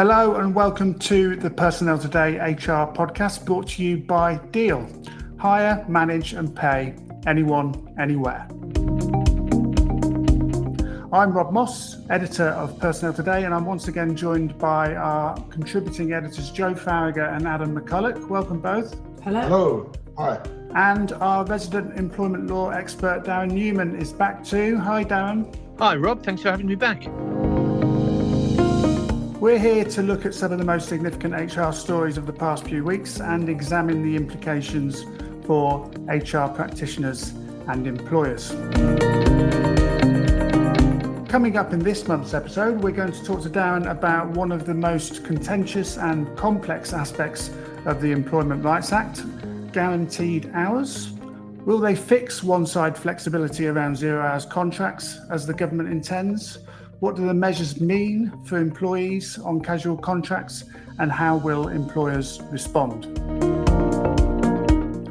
Hello and welcome to the Personnel Today HR podcast brought to you by Deel. Hire, manage and pay anyone, anywhere. I'm Rob Moss, editor of Personnel Today, and I'm once again joined by our contributing editors Joe Farragher and Adam McCulloch. Welcome both. Hello. Hello. Hi. And our resident employment law expert Darren Newman is back too. Hi Darren. Hi Rob, thanks for having me back. We're here to look at some of the most significant HR stories of the past few weeks and examine the implications for HR practitioners and employers. Coming up in this month's episode, we're going to talk to Darren about one of the most contentious and complex aspects of the Employment Rights Act, guaranteed hours. Will they fix one-side flexibility around zero-hours contracts as the government intends? What do the measures mean for employees on casual contracts, and how will employers respond?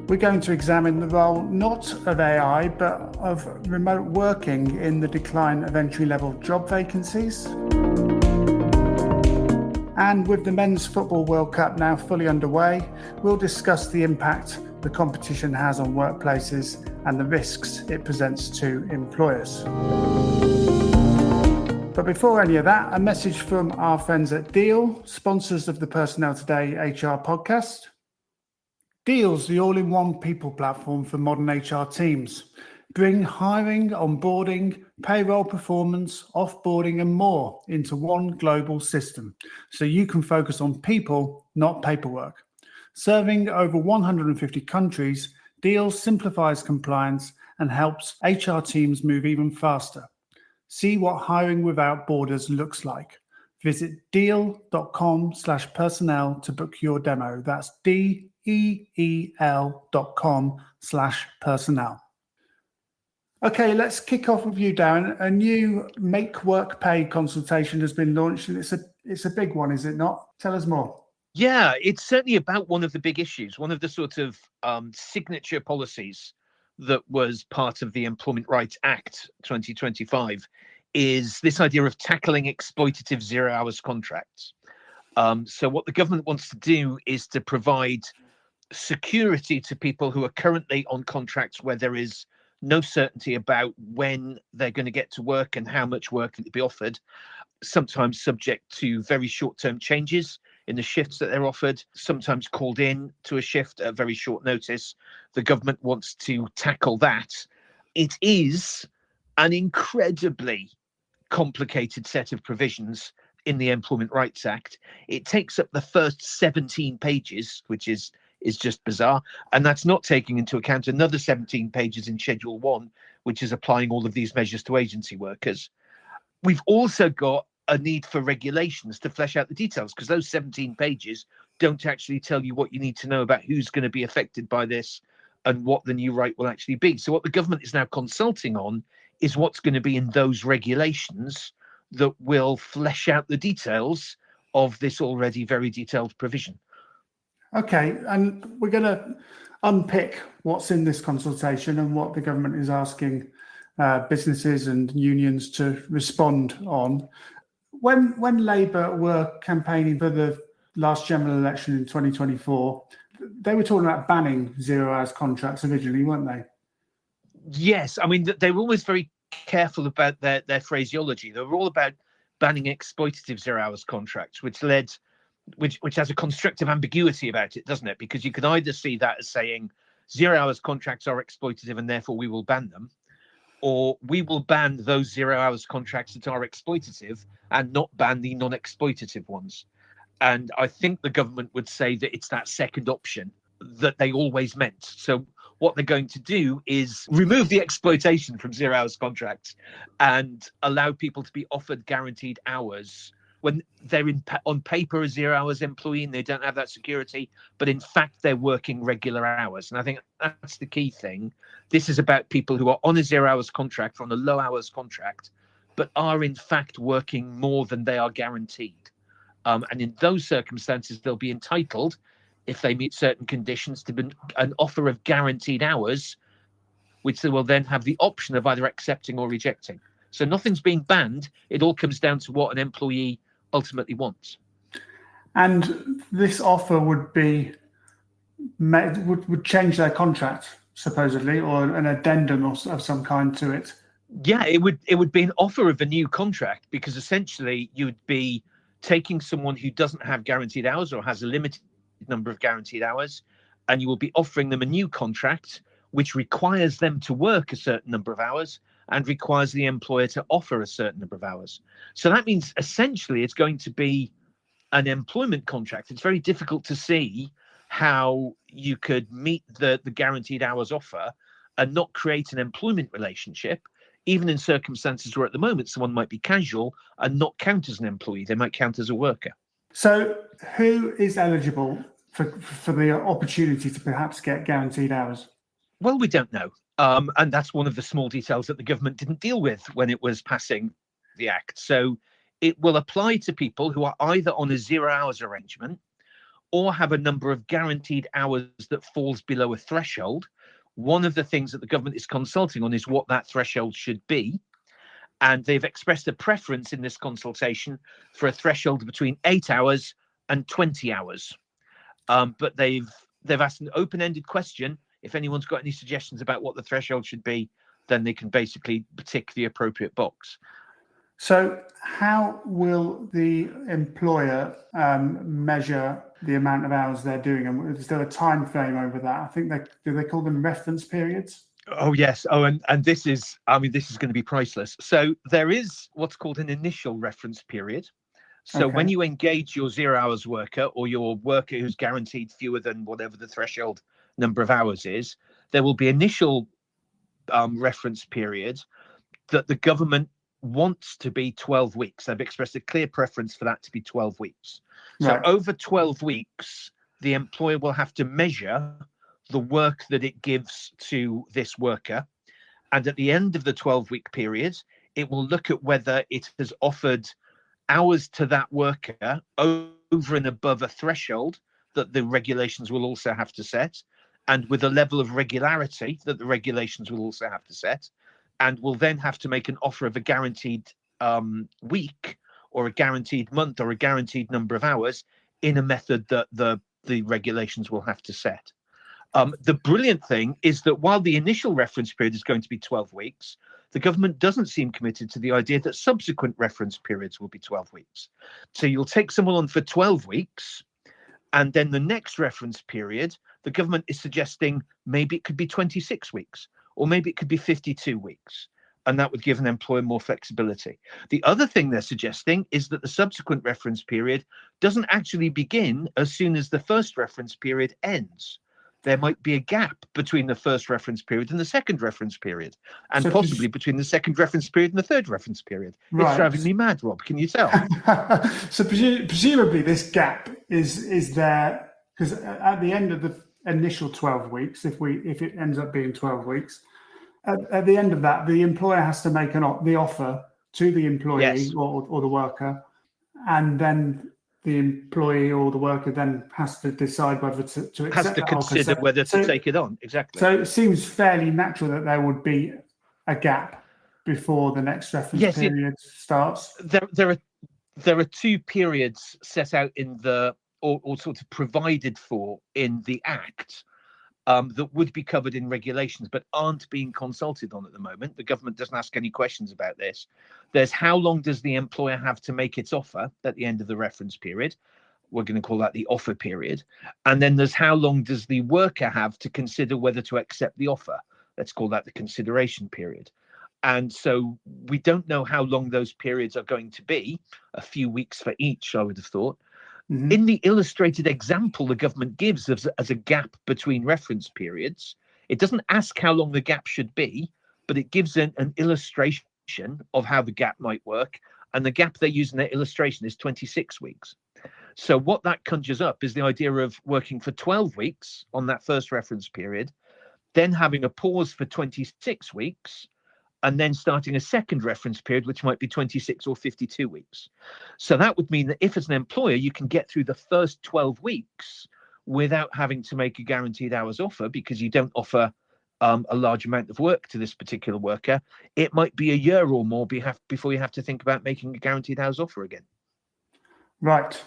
We're going to examine the role not of AI, but of remote working in the decline of entry-level job vacancies. And with the Men's Football World Cup now fully underway, we'll discuss the impact the competition has on workplaces and the risks it presents to employers. But before any of that, a message from our friends at Deel, sponsors of the Personnel Today HR podcast. Deel's the all-in-one people platform for modern HR teams. Bring hiring, onboarding, payroll performance, offboarding and more into one global system so you can focus on people, not paperwork. Serving over 150 countries, Deel simplifies compliance and helps HR teams move even faster. See what hiring without borders looks like. Visit deel.com/personnel to book your demo. That's DEEL.com/personnel. Okay, let's kick off with you, Darren. A new Make Work Pay consultation has been launched, and it's a big one, is it not? Tell us more. Yeah, it's certainly about one of the big issues, one of the sort of signature policies that was part of the Employment Rights Act 2025 is this idea of tackling exploitative zero-hours contracts. So what the government wants to do is to provide security to people who are currently on contracts where there is no certainty about when they're going to get to work and how much work can be offered, sometimes subject to very short-term changes in the shifts that they're offered, sometimes called in to a shift at very short notice. The government wants to tackle that. It is an incredibly complicated set of provisions in the Employment Rights Act. It takes up the first 17 pages, which is just bizarre. And that's not taking into account another 17 pages in Schedule 1, which is applying all of these measures to agency workers. We've also got a need for regulations to flesh out the details, because those 17 pages don't actually tell you what you need to know about who's going to be affected by this and what the new right will actually be. So what the government is now consulting on is what's going to be in those regulations that will flesh out the details of this already very detailed provision. Okay, and we're going to unpick what's in this consultation and what the government is asking businesses and unions to respond on. When Labour were campaigning for the last general election in 2024, they were talking about banning zero-hours contracts originally, weren't they? Yes, I mean, they were always very careful about their phraseology. They were all about banning exploitative zero-hours contracts, which has a constructive ambiguity about it, doesn't it? Because you can either see that as saying zero-hours contracts are exploitative and therefore we will ban them, or we will ban those zero-hours contracts that are exploitative and not ban the non-exploitative ones. And I think the government would say that it's that second option that they always meant. So what they're going to do is remove the exploitation from zero-hours contracts and allow people to be offered guaranteed hours when they're on paper a zero-hours employee and they don't have that security, but in fact they're working regular hours. And I think that's the key thing. This is about people who are on a zero-hours contract, on a low-hours contract, but are in fact working more than they are guaranteed. And in those circumstances, they'll be entitled, if they meet certain conditions, to an offer of guaranteed hours, which they will then have the option of either accepting or rejecting. So nothing's being banned. It all comes down to what an employee ultimately wants. And this offer would be would change their contract supposedly, or an addendum of some kind to it. Yeah, it would be an offer of a new contract, because essentially you'd be taking someone who doesn't have guaranteed hours or has a limited number of guaranteed hours, and you will be offering them a new contract which requires them to work a certain number of hours and requires the employer to offer a certain number of hours. So that means essentially it's going to be an employment contract. It's very difficult to see how you could meet the guaranteed hours offer and not create an employment relationship, even in circumstances where at the moment someone might be casual and not count as an employee. They might count as a worker. So who is eligible for the opportunity to perhaps get guaranteed hours? Well, we don't know. And that's one of the small details that the government didn't deal with when it was passing the act. So it will apply to people who are either on a 0 hours arrangement or have a number of guaranteed hours that falls below a threshold. One of the things that the government is consulting on is what that threshold should be. And they've expressed a preference in this consultation for a threshold between 8 hours and 20 hours. But they've asked an open-ended question. If anyone's got any suggestions about what the threshold should be, then they can basically tick the appropriate box. So how will the employer measure the amount of hours they're doing? And is there a time frame over that? I think do they call them reference periods? Oh, yes. Oh, and this is going to be priceless. So there is what's called an initial reference period. So Okay. when you engage your 0 hours worker or your worker who's guaranteed fewer than whatever the threshold number of hours is, there will be initial reference period that the government wants to be 12 weeks. They've expressed a clear preference for that to be 12 weeks. So Right. over 12 weeks, the employer will have to measure the work that it gives to this worker. And at the end of the 12-week period, it will look at whether it has offered hours to that worker over and above a threshold that the regulations will also have to set, and with a level of regularity that the regulations will also have to set, and will then have to make an offer of a guaranteed week or a guaranteed month or a guaranteed number of hours in a method that the regulations will have to set. The brilliant thing is that while the initial reference period is going to be 12 weeks, the government doesn't seem committed to the idea that subsequent reference periods will be 12 weeks. So you'll take someone on for 12 weeks, and then the next reference period, the government is suggesting maybe it could be 26 weeks, or maybe it could be 52 weeks. And that would give an employer more flexibility. The other thing they're suggesting is that the subsequent reference period doesn't actually begin as soon as the first reference period ends. There might be a gap between the first reference period and the second reference period, and So possibly between the second reference period and the third reference period. Right. It's driving me mad, Rob. Can you tell? So presumably this gap is there because at the end of the initial 12 weeks, if it ends up being 12 weeks, at the end of that, the employer has to make the offer to the employee. Yes. or the worker, and then the employee or the worker then has to decide whether to accept. Has to consider whether to take it on. Exactly. So it seems fairly natural that there would be a gap before the next reference period starts. There are two periods set out in the or sort of provided for in the Act that would be covered in regulations but aren't being consulted on at the moment. The government doesn't ask any questions about this. There's how long does the employer have to make its offer at the end of the reference period? We're going to call that the offer period. And then there's how long does the worker have to consider whether to accept the offer? Let's call that the consideration period. And so we don't know how long those periods are going to be, a few weeks for each, I would have thought. Mm-hmm. In the illustrated example the government gives as a gap between reference periods, it doesn't ask how long the gap should be, but it gives an illustration of how the gap might work. And the gap they use in their illustration is 26 weeks. So what that conjures up is the idea of working for 12 weeks on that first reference period, then having a pause for 26 weeks, and then starting a second reference period, which might be 26 or 52 weeks. So that would mean that if as an employer, you can get through the first 12 weeks without having to make a guaranteed hours offer because you don't offer a large amount of work to this particular worker, it might be a year or more before you have to think about making a guaranteed hours offer again. Right.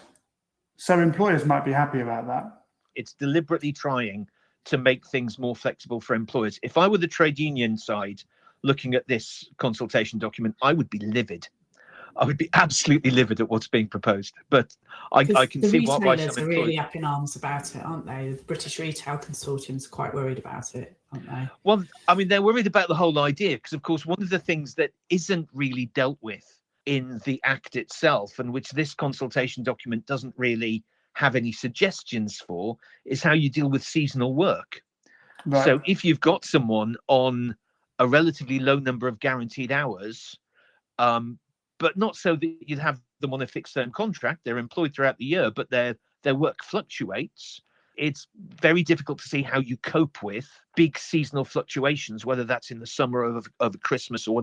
So employers might be happy about that. It's deliberately trying to make things more flexible for employers. If I were the trade union side looking at this consultation document, I would be livid. I would be absolutely livid at what's being proposed. But I can the see why retailers some are really employers... up in arms about it, aren't they? The British Retail Consortium's quite worried about it, aren't they? Well, I mean, they're worried about the whole idea because, of course, one of the things that isn't really dealt with in the Act itself, and which this consultation document doesn't really have any suggestions for, is how you deal with seasonal work. Right. So if you've got someone on a relatively low number of guaranteed hours, but not so that you'd have them on a fixed term contract, they're employed throughout the year, but their work fluctuates. It's very difficult to see how you cope with big seasonal fluctuations, whether that's in the summer over Christmas or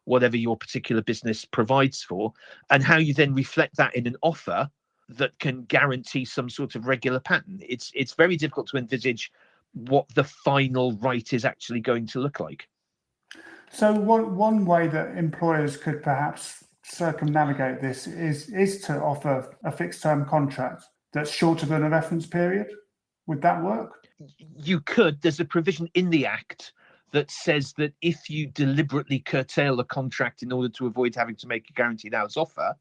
whatever your particular business provides for, and how you then reflect that in an offer that can guarantee some sort of regular pattern. It's very difficult to envisage what the final right is actually going to look like. So one way that employers could perhaps circumnavigate this is to offer a fixed term contract that's shorter than a reference period. Would that work? You could. There's a provision in the Act that says that if you deliberately curtail a contract in order to avoid having to make a guaranteed hours offer,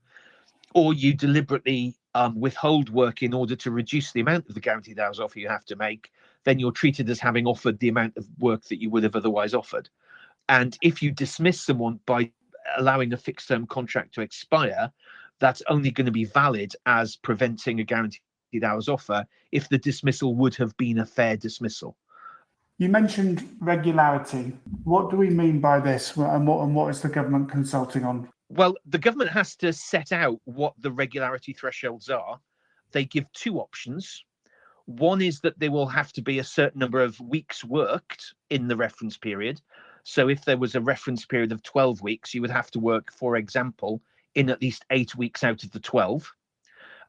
or you deliberately withhold work in order to reduce the amount of the guaranteed hours offer you have to make, then you're treated as having offered the amount of work that you would have otherwise offered. And if you dismiss someone by allowing a fixed term contract to expire, that's only going to be valid as preventing a guaranteed hours offer if the dismissal would have been a fair dismissal. You mentioned regularity. What do we mean by this, and what is the government consulting on? Well, the government has to set out what the regularity thresholds are. They give two options. One is that there will have to be a certain number of weeks worked in the reference period. So if there was a reference period of 12 weeks, you would have to work, for example, in at least 8 weeks out of the 12.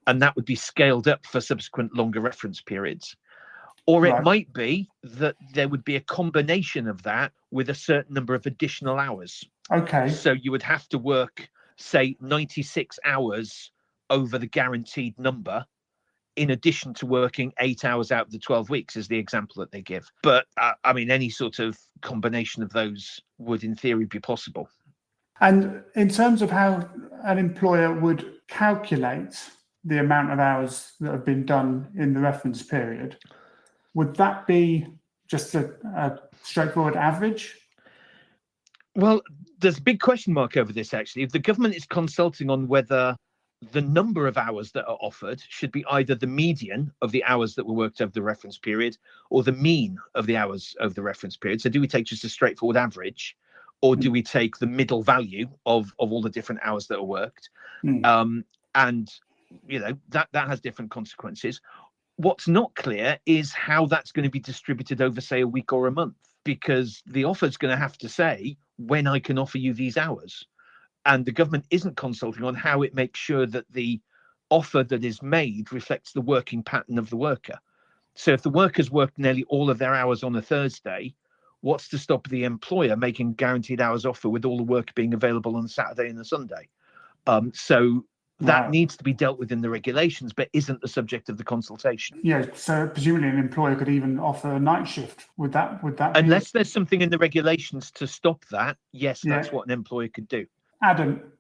And that would be scaled up for subsequent longer reference periods. Or it might be that there would be a combination of that with a certain number of additional hours. Okay. So you would have to work, say, 96 hours over the guaranteed number, in addition to working 8 hours out of the 12 weeks, is the example that they give. But I mean, any sort of combination of those would, in theory, be possible. And in terms of how an employer would calculate the amount of hours that have been done in the reference period, would that be just a straightforward average? Well, there's a big question mark over this, actually. If the government is consulting on whether the number of hours that are offered should be either the median of the hours that were worked over the reference period or the mean of the hours over the reference period. So do we take just a straightforward average, or do we take the middle value of all the different hours that are worked? And, you know, that has different consequences. What's not clear is how that's going to be distributed over, say, a week or a month, because the offer's going to have to say when I can offer you these hours. And the government isn't consulting on how it makes sure that the offer that is made reflects the working pattern of the worker. So if the workers worked nearly all of their hours on a Thursday, what's to stop the employer making guaranteed hours offer with all the work being available on Saturday and the Sunday? So that needs to be dealt with in the regulations, but isn't the subject of the consultation. Yeah, so presumably an employer could even offer a night shift. Would that Unless there's something in the regulations to stop that, yes, that's what an employer could do. Adam.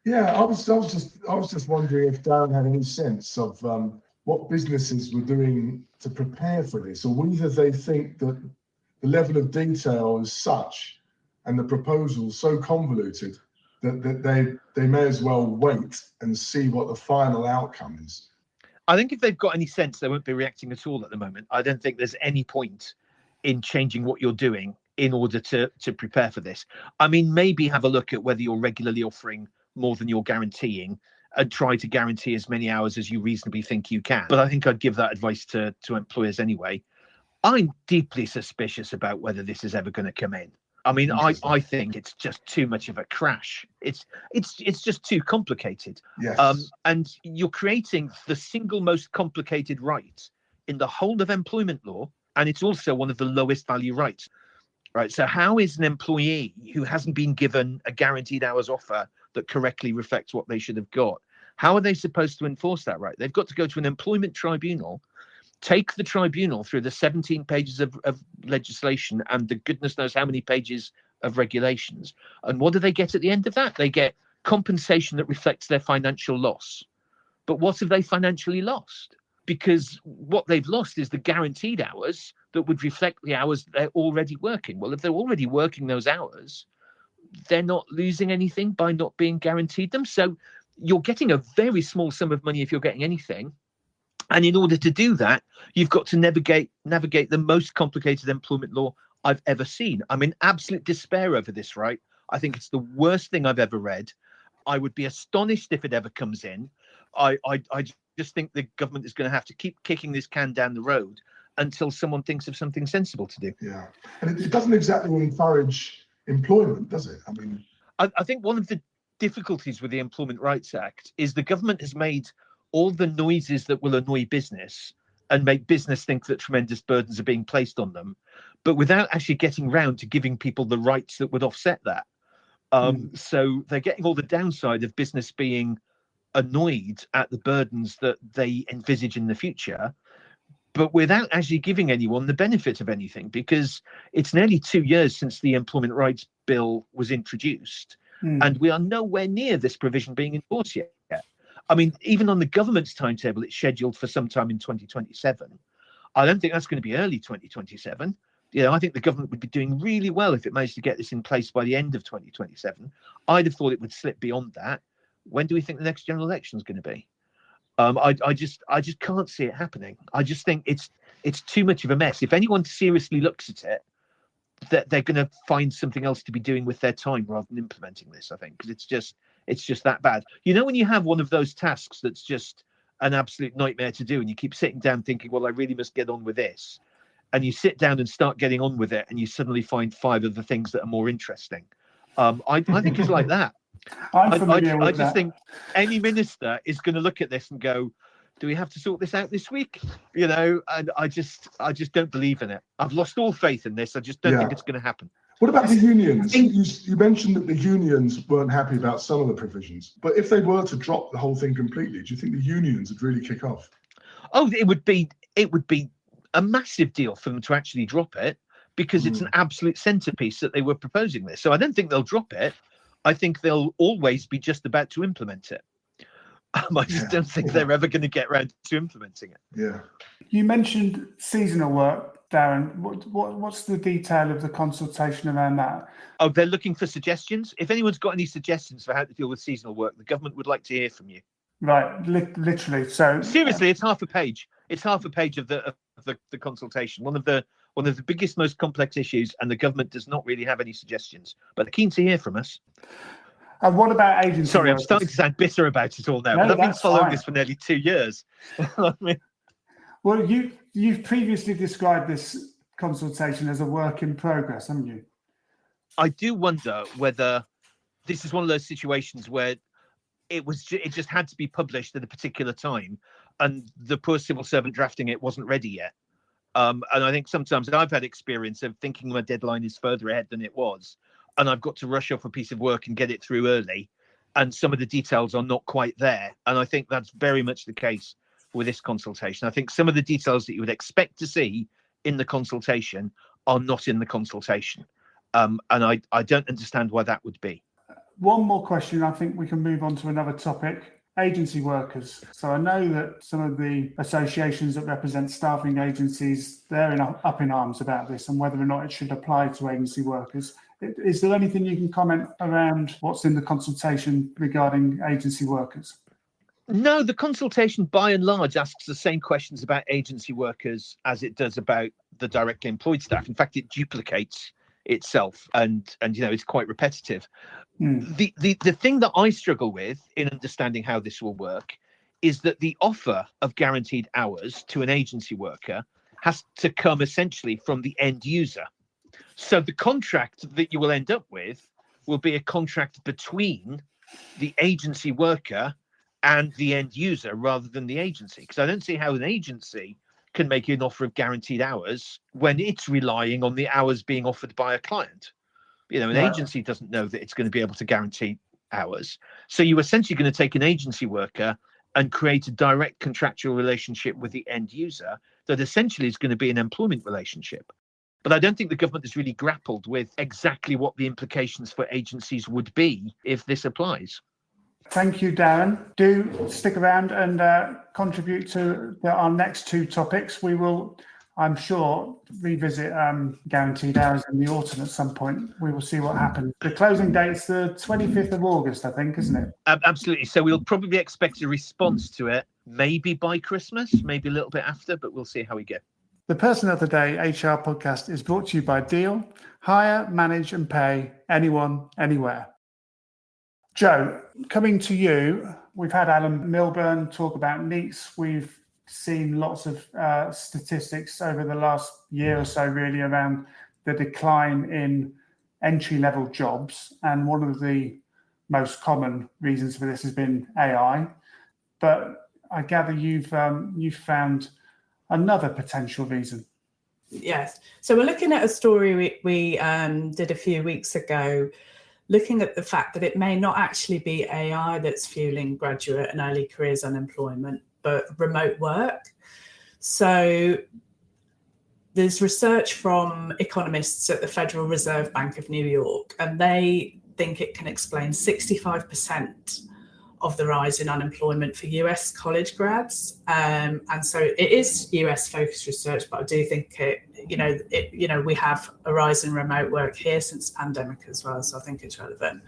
Yeah, I was just wondering if Darren had any sense of what businesses were doing to prepare for this, or whether they think that the level of detail is such and the proposal so convoluted that they may as well wait and see what the final outcome is. I think if they've got any sense, they won't be reacting at all at the moment. I don't think there's any point in changing what you're doing in order to prepare for this. I mean, maybe have a look at whether you're regularly offering more than you're guaranteeing and try to guarantee as many hours as you reasonably think you can. But I think I'd give that advice to employers anyway. I'm deeply suspicious about whether this is ever going to come in. I mean, I think it's just too much of a crash. It's just too complicated. Yes. And you're creating the single most complicated right in the whole of employment law, and it's also one of the lowest value rights. Right. So how is an employee who hasn't been given a guaranteed hours offer that correctly reflects what they should have got, How are they supposed to enforce that right? They've got to go to an employment tribunal, take the tribunal through the 17 pages of legislation and the goodness knows how many pages of regulations. And what do they get at the end of that? They get compensation that reflects their financial loss. But what have they financially lost? Because what they've lost is the guaranteed hours that would reflect the hours they're already working. Well, if they're already working those hours, they're not losing anything by not being guaranteed them. So you're getting a very small sum of money if you're getting anything. And in order to do that, you've got to navigate the most complicated employment law I've ever seen. I'm in absolute despair over this, right? I think it's the worst thing I've ever read. I would be astonished if it ever comes in. I just think the government is going to have to keep kicking this can down the road until someone thinks of something sensible to do. Yeah, and it doesn't exactly encourage employment, does it? I mean, I think one of the difficulties with the Employment Rights Act is the government has made all the noises that will annoy business and make business think that tremendous burdens are being placed on them, but without actually getting round to giving people the rights that would offset that. So they're getting all the downside of business being annoyed at the burdens that they envisage in the future, but without actually giving anyone the benefit of anything, because it's nearly 2 years since the Employment Rights Bill was introduced, and we are nowhere near this provision being enforced yet. I mean, even on the government's timetable, it's scheduled for sometime in 2027. I don't think that's going to be early 2027. I think the government would be doing really well if it managed to get this in place by the end of 2027. I'd have thought it would slip beyond that. When do we think the next general election is going to be? I just can't see it happening. I just think it's too much of a mess. If anyone seriously looks at it, that they're going to find something else to be doing with their time rather than implementing this. I think because it's just that bad. When you have one of those tasks that's just an absolute nightmare to do, and you keep sitting down thinking, well, I really must get on with this, and you sit down and start getting on with it, and you suddenly find 5 of the things that are more interesting. I think it's like that. I just think any minister is going to look at this and go, do we have to sort this out this week? And I just don't believe in it. I've lost all faith in this. I just don't think it's going to happen. What about the unions? You mentioned that the unions weren't happy about some of the provisions, but if they were to drop the whole thing completely, do you think the unions would really kick off? Oh, it would be a massive deal for them to actually drop it, because it's an absolute centerpiece that they were proposing this. So I don't think they'll drop it. I think they'll always be just about to implement it. I just don't think they're ever going to get around to implementing it. Yeah. You mentioned seasonal work, Darren. What's the detail of the consultation around that? Oh, they're looking for suggestions. If anyone's got any suggestions for how to deal with seasonal work, the government would like to hear from you. Right, literally. So seriously, it's half a page. It's half a page of the consultation. One of the biggest, most complex issues, and the government does not really have any suggestions. But they're keen to hear from us. And what about agency? Sorry, workers? I'm starting to sound bitter about it all now. No, but I've been following fine. this for nearly 2 years. I mean, well, you've previously described this consultation as a work in progress, haven't you? I do wonder whether this is one of those situations where it just had to be published at a particular time, and the poor civil servant drafting it wasn't ready yet. And I think sometimes I've had experience of thinking my deadline is further ahead than it was, and I've got to rush off a piece of work and get it through early, and some of the details are not quite there. And I think that's very much the case with this consultation. I think some of the details that you would expect to see in the consultation are not in the consultation. And I don't understand why that would be. One more question, I think we can move on to another topic. Agency workers. So I know that some of the associations that represent staffing agencies, they're up in arms about this and whether or not it should apply to agency workers. Is there anything you can comment around what's in the consultation regarding agency workers? No, the consultation by and large asks the same questions about agency workers as it does about the directly employed staff. In fact, it duplicates itself and it's quite repetitive. The thing that I struggle with in understanding how this will work is that the offer of guaranteed hours to an agency worker has to come essentially from the end user. So the contract that you will end up with will be a contract between the agency worker and the end user rather than the agency, because I don't see how an agency can make an offer of guaranteed hours when it's relying on the hours being offered by a client. An agency doesn't know that it's going to be able to guarantee hours. So you're essentially going to take an agency worker and create a direct contractual relationship with the end user that essentially is going to be an employment relationship. But I don't think the government has really grappled with exactly what the implications for agencies would be if this applies. Thank you, Darren. Do stick around and contribute to our next two topics. We will, I'm sure, revisit guaranteed hours in the autumn at some point. We will see what happens. The closing date's the 25th of August, I think, isn't it? Absolutely. So we'll probably expect a response to it, maybe by Christmas, maybe a little bit after, but we'll see how we go. The Personnel Today HR podcast is brought to you by Deel. Hire, manage and pay anyone, anywhere. Joe, coming to you, we've had Alan Milburn talk about NEETs. We've seen lots of statistics over the last year or so really around the decline in entry-level jobs. And one of the most common reasons for this has been AI. But I gather you've found another potential reason. Yes. So we're looking at a story we did a few weeks ago, looking at the fact that it may not actually be AI that's fueling graduate and early careers unemployment, but remote work. So there's research from economists at the Federal Reserve Bank of New York, and they think it can explain 65% of the rise in unemployment for US college grads. And so it is US focused research, but I do think we have a rise in remote work here since the pandemic as well. So I think it's relevant.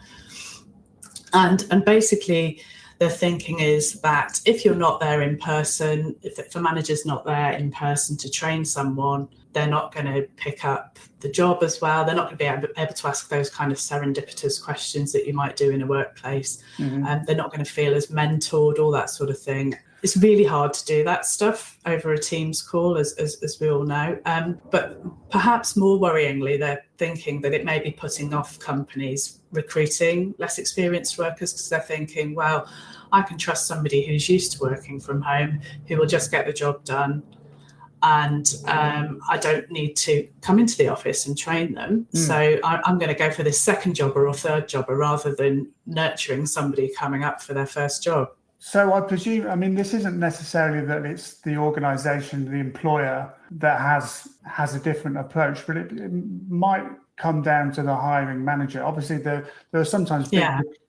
And basically their thinking is that if you're not there in person, if a manager's not there in person to train someone, they're not going to pick up the job as well. They're not going to be able to ask those kind of serendipitous questions that you might do in a workplace. Mm-hmm. They're not going to feel as mentored, all that sort of thing. It's really hard to do that stuff over a Teams call, as we all know. But perhaps more worryingly, they're thinking that it may be putting off companies recruiting less experienced workers because they're thinking, well, I can trust somebody who's used to working from home, who will just get the job done. And I don't need to come into the office and train them. So I'm going to go for this second jobber or third jobber rather than nurturing somebody coming up for their first job. So I presume, this isn't necessarily that it's the organisation, the employer that has a different approach, but it might come down to the hiring manager. Obviously, there are sometimes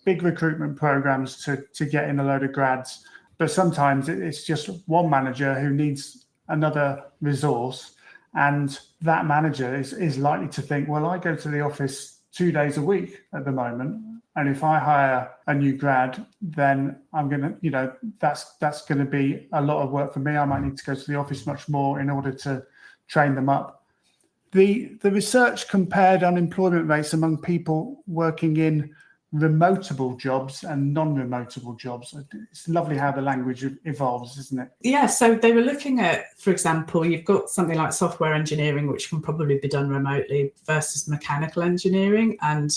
big recruitment programs to get in a load of grads, but sometimes it's just one manager who needs another resource, and that manager is likely to think, well, I go to the office 2 days a week at the moment, and if I hire a new grad, then I'm going to, that's going to be a lot of work for me. I might need to go to the office much more in order to train them up. The research compared unemployment rates among people working in remotable jobs and non-remotable jobs. It's lovely how the language evolves, isn't it? Yeah, so they were looking at, for example, you've got something like software engineering, which can probably be done remotely, versus mechanical engineering. And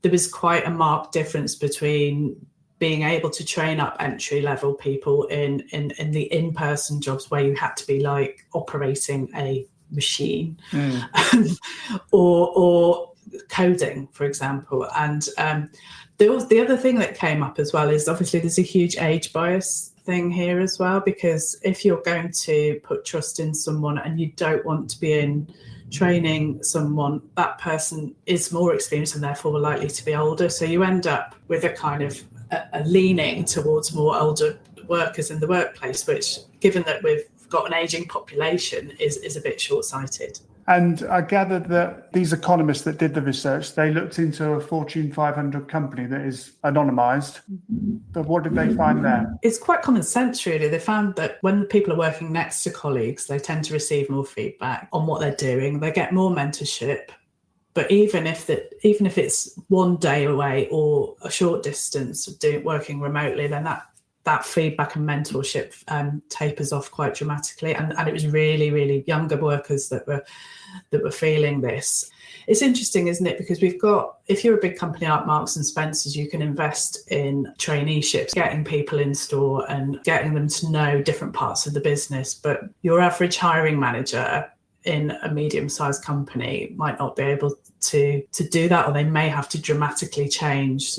there was quite a marked difference between being able to train up entry-level people in the in-person jobs where you had to be like operating a machine or coding, for example. And the other thing that came up as well is obviously there's a huge age bias thing here as well, because if you're going to put trust in someone and you don't want to be in training someone, that person is more experienced and therefore likely to be older. So you end up with a kind of a leaning towards more older workers in the workplace, which, given that we've got an aging population, is a bit short-sighted. And I gathered that these economists that did the research, they looked into a Fortune 500 company that is anonymized. But what did they find there? It's quite common sense, really. They found that when people are working next to colleagues, they tend to receive more feedback on what they're doing. They get more mentorship. But even if it's 1 day away or a short distance of working remotely, then that feedback and mentorship tapers off quite dramatically. And it was really, really younger workers that were feeling this. It's interesting, isn't it? Because if you're a big company like Marks and Spencer's, you can invest in traineeships, getting people in store and getting them to know different parts of the business. But your average hiring manager in a medium-sized company might not be able to do that, or they may have to dramatically change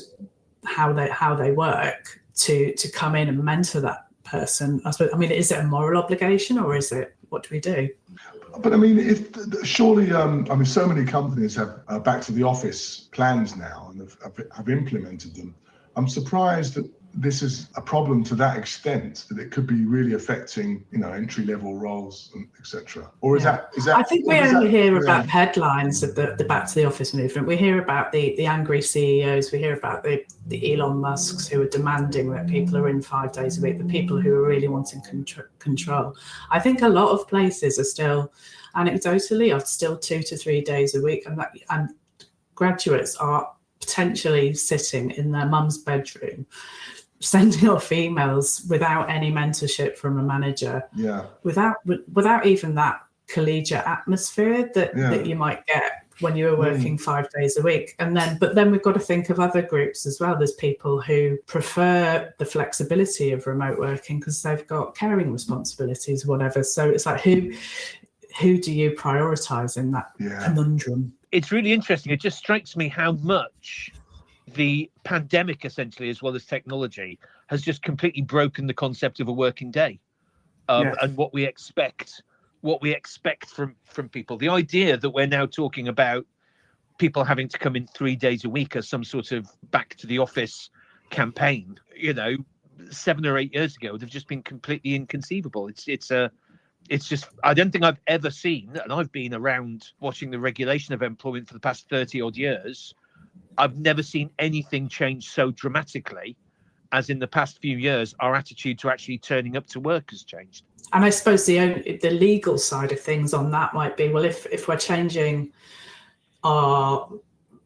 how they work to come in and mentor that person. I suppose, I mean, is it a moral obligation, or is it, what do we do? But I mean, surely, I mean, so many companies have back to the office plans now and have implemented them. I'm surprised that this is a problem to that extent, that it could be really affecting, entry-level roles, etc. Or is that? I think we only hear about headlines of the back to the office movement. We hear about the angry CEOs. We hear about the Elon Musks who are demanding that people are in 5 days a week. The people who are really wanting control. I think a lot of places are still, anecdotally, are still 2 to 3 days a week, and graduates are potentially sitting in their mum's bedroom, sending off emails without any mentorship from a manager, without even that collegiate atmosphere that you might get when you were working 5 days a week. But then we've got to think of other groups as well. There's people who prefer the flexibility of remote working because they've got caring responsibilities, whatever. So it's like, who do you prioritize in that conundrum? It's really interesting. It just strikes me how much the pandemic, essentially, as well as technology, has just completely broken the concept of a working day, and what we expect from people. The idea that we're now talking about people having to come in 3 days a week as some sort of back to the office campaign, 7 or 8 years ago, would have just been completely inconceivable. It's just, I don't think I've ever seen, and I've been around watching the regulation of employment for the past 30 odd years, I've never seen anything change so dramatically as in the past few years. Our attitude to actually turning up to work has changed. And I suppose the legal side of things on that might be, well, if we're changing our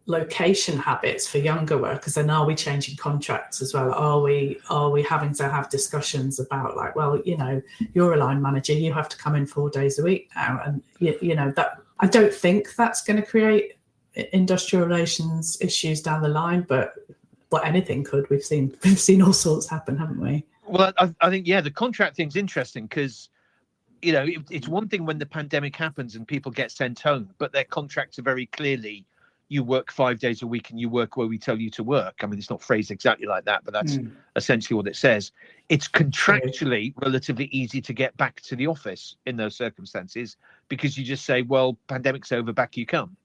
location habits for younger workers, then are we changing contracts as well? Are we having to have discussions about, like, well, you're a line manager, you have to come in 4 days a week now, and that, I don't think that's going to create industrial relations issues down the line, but anything could. We've seen all sorts happen, haven't we? Well, I think the contract thing's interesting because it's one thing when the pandemic happens and people get sent home, but their contracts are very clearly, you work 5 days a week and you work where we tell you to work. I mean, it's not phrased exactly like that, but that's essentially what it says. It's contractually relatively easy to get back to the office in those circumstances because you just say, well, pandemic's over, back you come.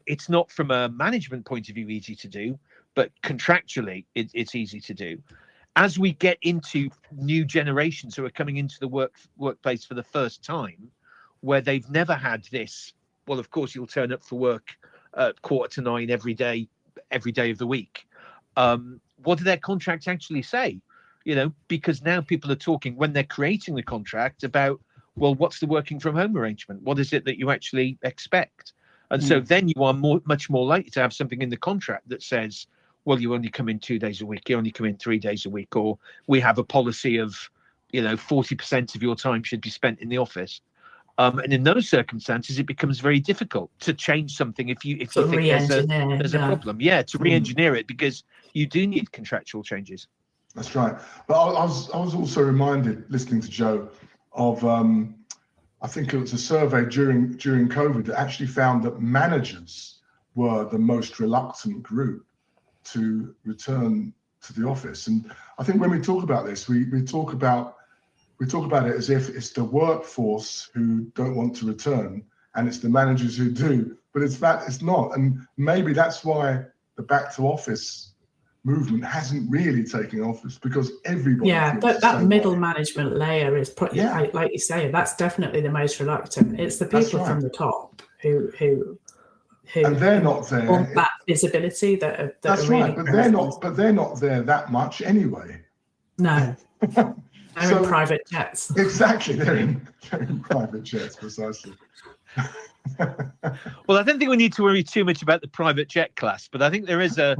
It's not from a management point of view easy to do, but contractually it's easy to do. As we get into new generations who are coming into the workplace for the first time, where they've never had this, well, of course, you'll turn up for work at 8:45 every day of the week. What do their contracts actually say? Because now people are talking, when they're creating the contract, about, well, what's the working from home arrangement? What is it that you actually expect? And so then you are much more likely to have something in the contract that says, well, you only come in 2 days a week, you only come in 3 days a week, or we have a policy of, 40% of your time should be spent in the office. And in those circumstances, it becomes very difficult to change something if you think there's a problem. To re-engineer it, because you do need contractual changes. That's right. But I was also reminded, listening to Joe, of I think it was a survey during COVID that actually found that managers were the most reluctant group to return to the office. And I think when we talk about this, we talk about it as if it's the workforce who don't want to return and it's the managers who do, but it's not. And maybe that's why the back to office movement hasn't really taken off, is because everybody that middle management layer is like you say, that's definitely the most reluctant. It's the people from the top who and they're not there want that visibility that that's are really right, but they're not there that much anyway. No. They're in private jets. Exactly, they're in private jets, precisely. Well, I don't think we need to worry too much about the private jet class, but I think there is a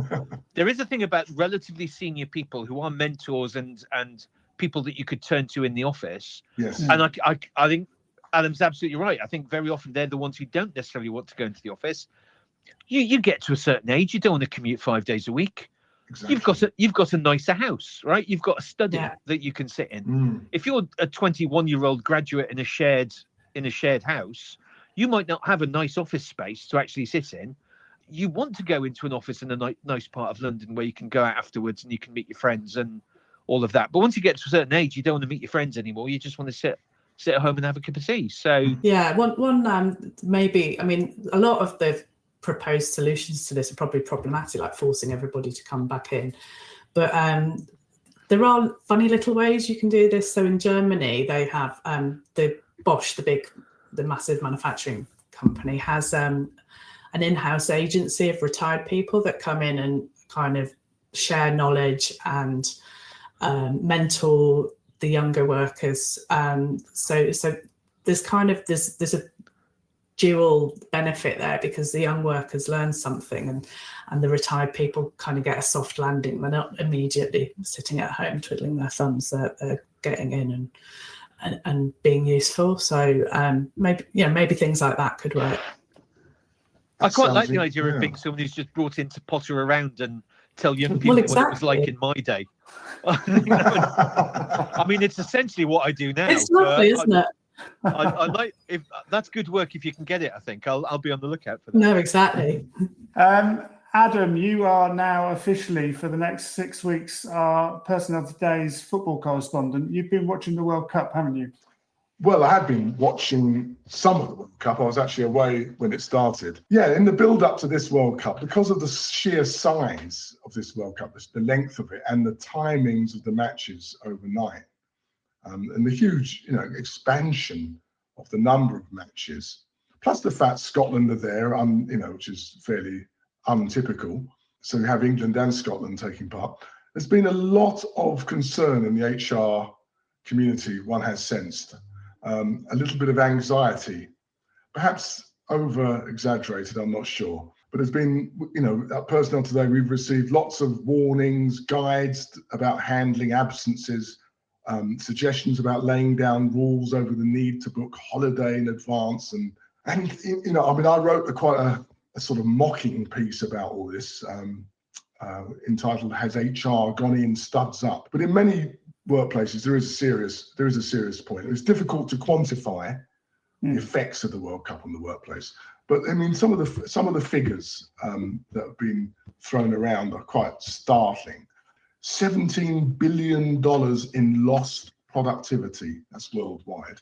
thing about relatively senior people who are mentors and people that you could turn to in the office. Yes. And I think Adam's absolutely right. I think very often they're the ones who don't necessarily want to go into the office. You get to a certain age, you don't want to commute 5 days a week. Exactly. You've got a nicer house, right? You've got a study that you can sit in. If you're a 21-year-old graduate in a shared house, You might not have a nice office space to actually sit in. You want to go into an office in a nice part of London where you can go out afterwards and you can meet your friends and all of that. But once you get to a certain age, you don't want to meet your friends anymore. You just want to sit at home and have a cup of tea. So yeah, one maybe, I mean, a lot of the proposed solutions to this are probably problematic, like forcing everybody to come back in. But there are funny little ways you can do this. So in Germany, they have the Bosch, the massive manufacturing company, has an in-house agency of retired people that come in and kind of share knowledge and mentor the younger workers. So there's a dual benefit there, because the young workers learn something and the retired people kind of get a soft landing. They're not immediately sitting at home twiddling their thumbs. They're getting in and being useful. So maybe things like that could work. I quite like the idea of being someone who's just brought in to potter around and tell young people what it was like in my day. I mean, it's essentially what I do now. It's lovely, isn't it? I like, if that's good work, if you can get it. I think I'll be on the lookout for that. No, exactly. Adam, you are now officially, for the next 6 weeks, our Personnel Today's football correspondent. You've been watching the World Cup, haven't you? Well, I had been watching some of the World Cup. I was actually away when it started. Yeah, in the build-up to this World Cup, because of the sheer size of this World Cup, the length of it, and the timings of the matches overnight, and the huge, expansion of the number of matches, plus the fact Scotland are there, which is fairly untypical. So you have England and Scotland taking part. There's been a lot of concern in the HR community, one has sensed. A little bit of anxiety, perhaps over-exaggerated, I'm not sure. But there's been, at Personnel Today, we've received lots of warnings, guides about handling absences, suggestions about laying down rules over the need to book holiday in advance. And I wrote quite a sort of mocking piece about all this, entitled "Has HR Gone In Studs Up?" But in many workplaces, there is a serious point. It's difficult to quantify the effects of the World Cup on the workplace. But I mean, some of the figures that have been thrown around are quite startling. $17 billion in lost productivity, that's worldwide,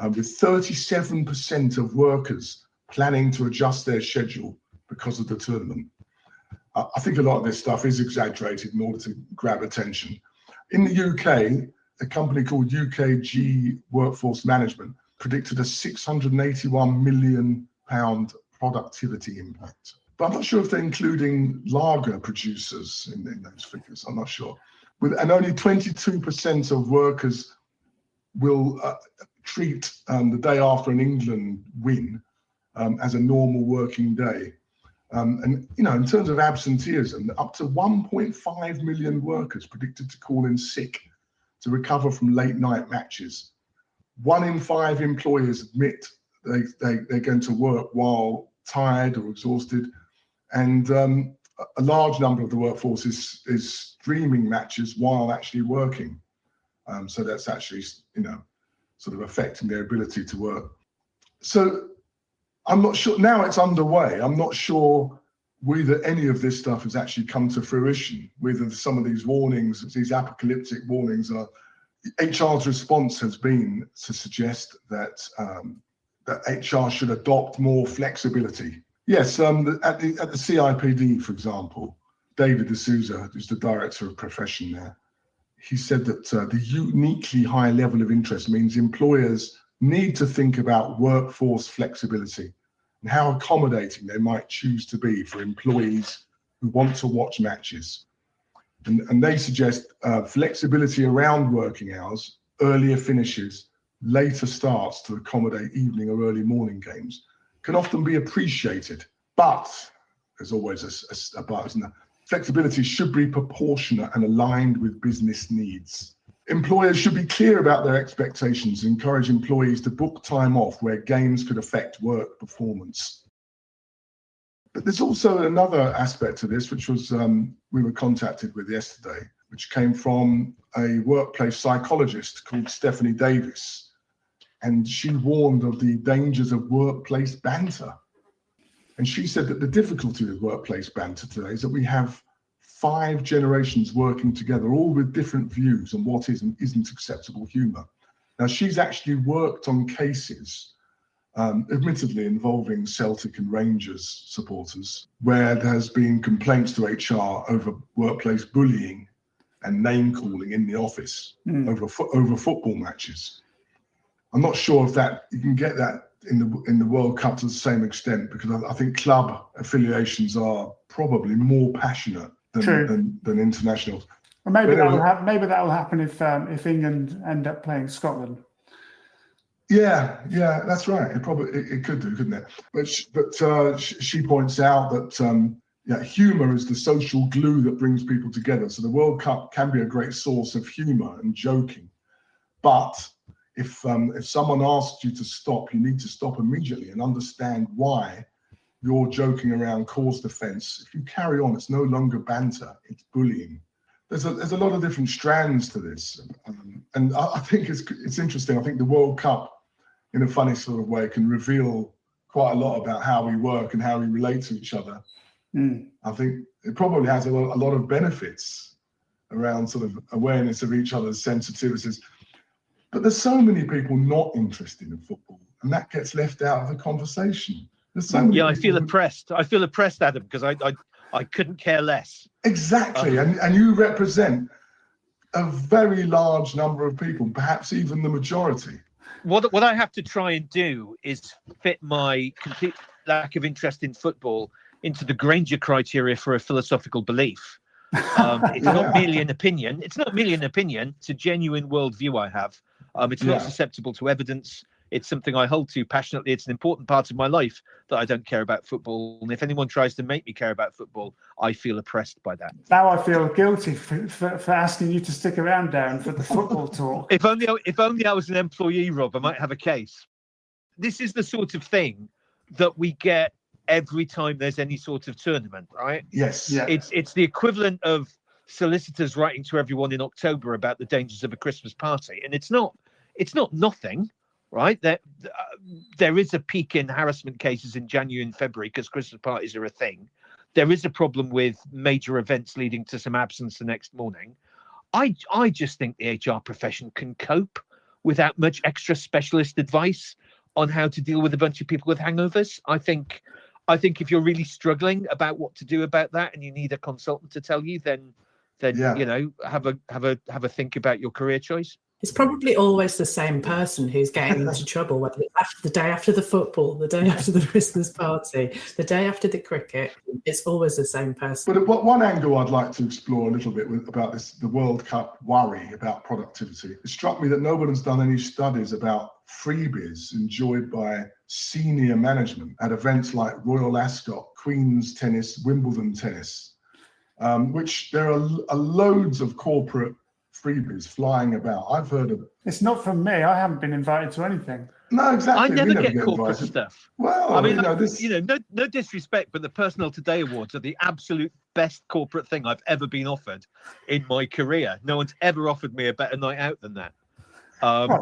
with 37% of workers planning to adjust their schedule because of the tournament. I think a lot of this stuff is exaggerated in order to grab attention. In the UK, a company called UKG Workforce Management predicted a £681 million productivity impact. But I'm not sure if they're including lager producers in those figures. I'm not sure. And only 22% of workers will treat the day after an England win as a normal working day. And in terms of absenteeism, up to 1.5 million workers predicted to call in sick to recover from late night matches. 1 in 5 employers admit they're going to work while tired or exhausted. And a large number of the workforce is streaming matches while actually working. So that's actually, sort of affecting their ability to work. So I'm not sure, now it's underway, I'm not sure whether any of this stuff has actually come to fruition, whether some of these warnings, these apocalyptic warnings are, HR's response has been to suggest that HR should adopt more flexibility. Yes, at the CIPD, for example, David D'Souza, who's the director of profession there, he said that the uniquely high level of interest means employers need to think about workforce flexibility and how accommodating they might choose to be for employees who want to watch matches. And they suggest flexibility around working hours, earlier finishes, later starts to accommodate evening or early morning games can often be appreciated, but there's always a but, isn't there? Flexibility should be proportionate and aligned with business needs. Employers should be clear about their expectations and encourage employees to book time off where games could affect work performance. But there's also another aspect to this, which was we were contacted with yesterday, which came from a workplace psychologist called Stephanie Davis. and she warned of the dangers of workplace banter. And she said that the difficulty with workplace banter today is that we have 5 generations working together, all with different views on what is and isn't acceptable humour. Now, she's actually worked on cases, admittedly involving Celtic and Rangers supporters, where there has been complaints to HR over workplace bullying and name calling in the office over football matches. I'm not sure if that you can get that in the World Cup to the same extent, because I think club affiliations are probably more passionate than internationals. Or maybe that will happen if England end up playing Scotland. Yeah, that's right. It could do, couldn't it? But she points out that humour is the social glue that brings people together. So the World Cup can be a great source of humour and joking, but if someone asks you to stop, you need to stop immediately and understand why your joking around caused offence. If you carry on, it's no longer banter; it's bullying. There's a lot of different strands to this, and I think it's interesting. I think the World Cup, in a funny sort of way, can reveal quite a lot about how we work and how we relate to each other. I think it probably has a lot of benefits around sort of awareness of each other's sensitivities. But there's so many people not interested in football, and that gets left out of the conversation. There's so many. I feel oppressed. I feel oppressed, Adam, because I couldn't care less. Exactly, and you represent a very large number of people, perhaps even the majority. What I have to try and do is fit my complete lack of interest in football into the Granger criteria for a philosophical belief. It's not merely an opinion. It's not merely an opinion. It's a genuine worldview I have. It's not susceptible to evidence. It's something I hold to passionately. It's an important part of my life that I don't care about football. And if anyone tries to make me care about football, I feel oppressed by that. Now I feel guilty for asking you to stick around, Darren, for the football talk. If only I was an employee, Rob, I might have a case. This is the sort of thing that we get every time there's any sort of tournament, right? Yes. Yeah. It's the equivalent of solicitors writing to everyone in October about the dangers of a Christmas party. And it's not nothing. Right, there is a peak in harassment cases in January and February because Christmas parties are a thing. There is a problem with major events leading to some absence the next morning. I just think the HR profession can cope without much extra specialist advice on how to deal with a bunch of people with hangovers. I think if you're really struggling about what to do about that and you need a consultant to tell you, then have a think about your career choice. It's probably always the same person who's getting into trouble, whether it's the day after the football, the day after the Christmas party, the day after the cricket. It's always the same person. But one angle I'd like to explore a little bit about the World Cup worry about productivity. It struck me that no one has done any studies about freebies enjoyed by senior management at events like Royal Ascot, Queen's Tennis, Wimbledon Tennis, which there are loads of corporate freebies flying about. I've heard of it. It's not from me. I haven't been invited to anything. No, exactly. I never get corporate stuff. Well, I mean, no disrespect, but the Personnel Today Awards are the absolute best corporate thing I've ever been offered in my career. No one's ever offered me a better night out than that.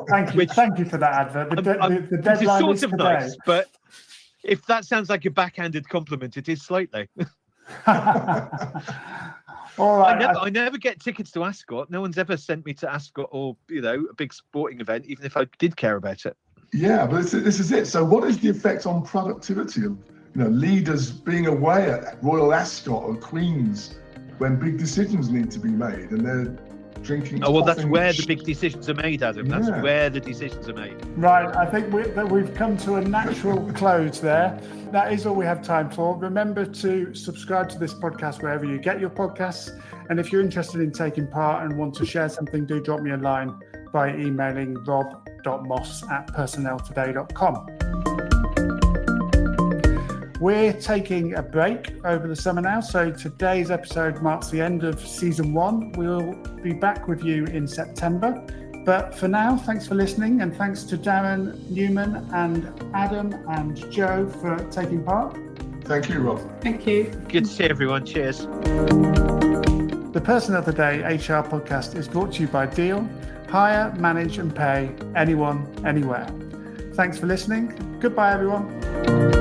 Thank you for that advert. The deadline is today. Nice, but if that sounds like a backhanded compliment, it is slightly. All right. I never get tickets to Ascot. No one's ever sent me to Ascot or a big sporting event, even if I did care about it. Yeah, but this is it. So, what is the effect on productivity of leaders being away at Royal Ascot or Queen's when big decisions need to be made and they're drinking? Oh well, that's where the big decisions are made, Adam. That's where the decisions are made. Right. I think we've come to a natural close there. That is all we have time for. Remember to subscribe to this podcast wherever you get your podcasts. And if you're interested in taking part and want to share something, do drop me a line by emailing rob.moss@personneltoday.com. We're taking a break over the summer now, so today's episode marks the end of season 1. We'll be back with you in September. But for now, thanks for listening, and thanks to Darren Newman and Adam and Joe for taking part. Thank you, Rob. Thank you. Good to see everyone. Cheers. The Personnel Today HR podcast is brought to you by Deel. Hire, manage and pay anyone, anywhere. Thanks for listening. Goodbye, everyone.